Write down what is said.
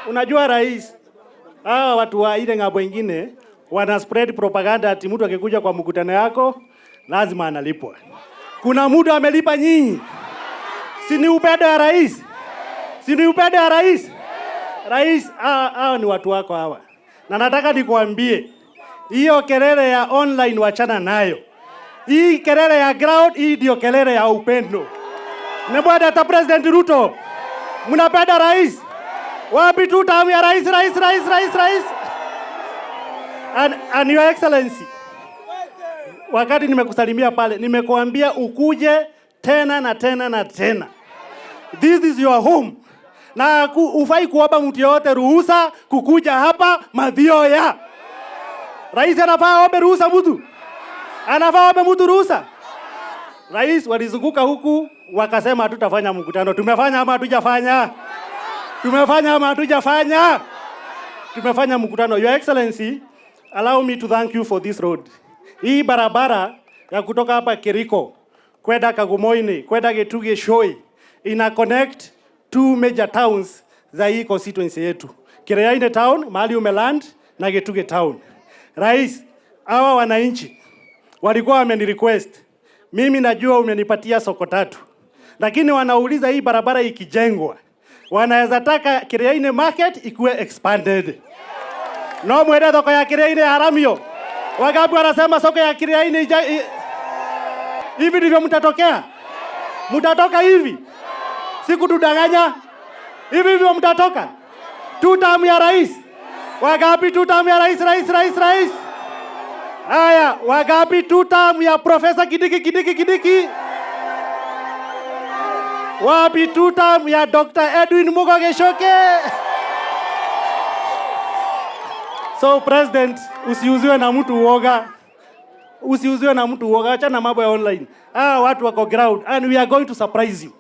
Unajua rais, hawa watu wa ile ng'ambo ingine wana spread propaganda ati mtu akikuja kwa mkutano yako lazima analipwa. Kuna mtu amelipa nyinyi? Si ni upendo ya rais? Si ni upendo ya rais? Rais, hao ni watu wako hawa. Na nataka nikuambie, hiyo kelele ya online wachana nayo. Hii kelele ya ground, hii ndio kelele ya upendo. Nebwada hata President Ruto, mnapenda rais? Wapi tu tamu ya rais? And your excellency, wakati nimekusalimia pale, nimekuambia ukuje tena na tena na tena. This is your home. Na ufai kuomba mtu yote ruhusa kukuja hapa Mathioya. Rais anafaa ombe ruhusa mtu? Anafaa ombe mtu ruhusa? Rais walizunguka huku wakasema hatutafanya mkutano. Tumefanya ama hatujafanya? Tumefanya ama hatujafanya? Tumefanya mkutano. Your Excellency, allow me to thank you for this road. Hii barabara ya kutoka hapa Kericho kwenda Kagumoini, kwenda Gituge Shoi ina connect two major towns za hii constituency yetu. Kiriaini town, mahali umeland, na Gituge town. Rais, hawa wananchi walikuwa wamenirequest. Mimi najua umenipatia soko 3. Lakini wanauliza hii barabara ikijengwa, wanaweza taka Kiriaini market ikuwe expanded. No mwende soko ya Kiriaini haramio. Wangapi wanasema soko ya Kiriaini hivi ndivyo mtatokea? Mtatoka hivi? Sikutudanganya. Hivi ndivyo mtatoka? Tutamu ya rais. Wangapi tutamu ya rais? Haya, wangapi tutamu ya Profesa Kindiki? Wapi tutamu ya Dr. Edwin Mugoge Shoke? So President, usiuziwe na mtu uoga. Acha na mambo ya online. Watu wako ground and we are going to surprise you.